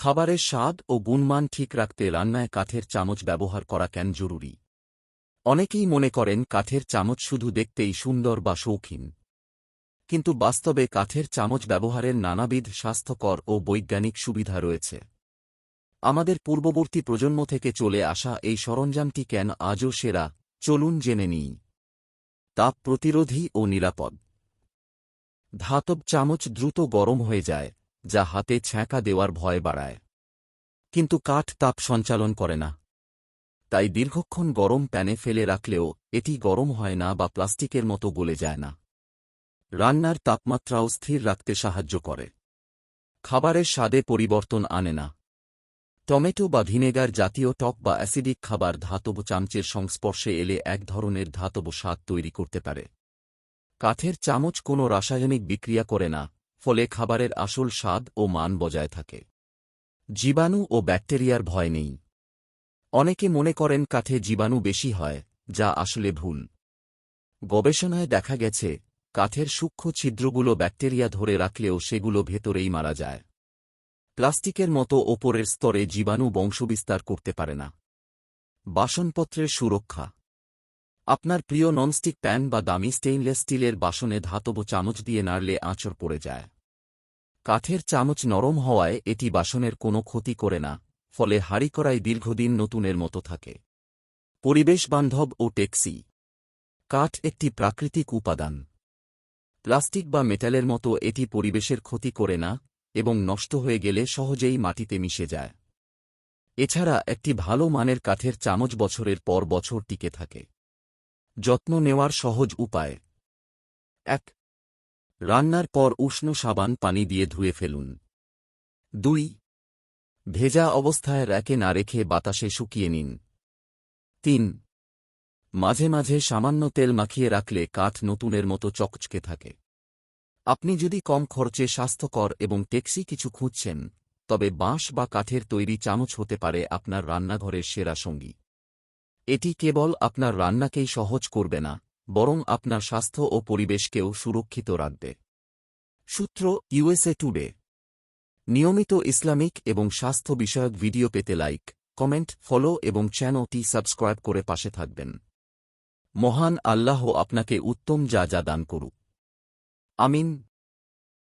খাবারের স্বাদ ও গুণমান ঠিক রাখতে রান্নায় কাঠের চামচ ব্যবহার করা কেন জরুরি? অনেকেই মনে করেন কাঠের চামচ শুধু দেখতেই সুন্দর বা শৌখিন। কিন্তু বাস্তবে কাঠের চামচ ব্যবহারের নানাবিধ স্বাস্থ্যকর ও বৈজ্ঞানিক সুবিধা রয়েছে। আমাদের পূর্ববর্তী প্রজন্ম থেকে চলে আসা এই সরঞ্জামটি কেন আজও সেরা, চলুন জেনে নিই। তাপ প্রতিরোধী ও নিরাপদ। ধাতব চামচ দ্রুত গরম হয়ে যায়, যা হাতে ছ্যাঁকা দেওয়ার ভয় বাড়ায়। কিন্তু কাঠ তাপ সঞ্চালন করে না। তাই দীর্ঘক্ষণ গরম প্যানে ফেলে রাখলেও এটি গরম হয় না বা প্লাস্টিকের মতো গলে যায় না। রান্নার তাপমাত্রাও স্থির রাখতে সাহায্য করে। খাবারের স্বাদে পরিবর্তন আনে না। টমেটো বা ভিনেগার জাতীয় টক বা অ্যাসিডিক খাবার ধাতব চামচের সংস্পর্শে এলে এক ধরনের ধাতব স্বাদ তৈরি করতে পারে। কাঠের চামচ কোনো রাসায়নিক বিক্রিয়া করে না, ফলে খাবারের আসল স্বাদ ও মান বজায় থাকে। জীবাণু ও ব্যাকটেরিয়ার ভয় নেই। অনেকে মনে করেন কাঠে জীবাণু বেশি হয়, যা আসলে ভুল। গবেষণায় দেখা গেছে, কাঠের সূক্ষ্ম ছিদ্রগুলো ব্যাকটেরিয়া ধরে রাখলেও সেগুলো ভেতরেই মারা যায়। প্লাস্টিকের মতো ওপরের স্তরে জীবাণু বংশবিস্তার করতে পারে না। বাসনপত্রের সুরক্ষা। আপনার প্রিয় ননস্টিক প্যান বা দামি স্টেইনলেস স্টিলের বাসনে ধাতব চামচ দিয়ে নাড়লে আঁচড় পড়ে যায়। কাঠের চামচ নরম হওয়ায় এটি বাসনের কোনো ক্ষতি করে না, ফলে হাঁড়িকড়াই দীর্ঘদিন নতুনের মতো থাকে। পরিবেশ বান্ধব ও টেকসই। কাঠ একটি প্রাকৃতিক উপাদান। প্লাস্টিক বা মেটালের মতো এটি পরিবেশের ক্ষতি করে না এবং নষ্ট হয়ে গেলে সহজেই মাটিতে মিশে যায়। এছাড়া একটি ভালো মানের কাঠের চামচ বছরের পর বছর টিকে থাকে। যত্ন নেওয়ার সহজ উপায়। ১. রান্নার পর উষ্ণ সাবান পানি দিয়ে ধুয়ে ফেলুন। ২. ভেজা অবস্থায় র্যাকে না রেখে বাতাসে শুকিয়ে নিন। ৩. মাঝে মাঝে সামান্য তেল মাখিয়ে রাখলে কাঠ নতুনের মতো চকচকে থাকে। আপনি যদি কম খরচে স্বাস্থ্যকর এবং টেকসই কিছু খুঁজছেন, তবে বাঁশ বা কাঠের তৈরি চামচ হতে পারে আপনার রান্নাঘরের সেরা সঙ্গী। এটি কেবল আপনার রান্নাকেই সহজ করবে না, বরং আপনার স্বাস্থ্য ও পরিবেশকেও সুরক্ষিত রাখবে। সূত্র: USA টুডে। নিয়মিত ইসলামিক এবং স্বাস্থ্য বিষয়ক ভিডিও পেতে লাইক, কমেন্ট, ফলো এবং চ্যানেলটি সাবস্ক্রাইব করে পাশে থাকবেন। মহান আল্লাহ আপনাকে উত্তম যা দান করুক। আমিন।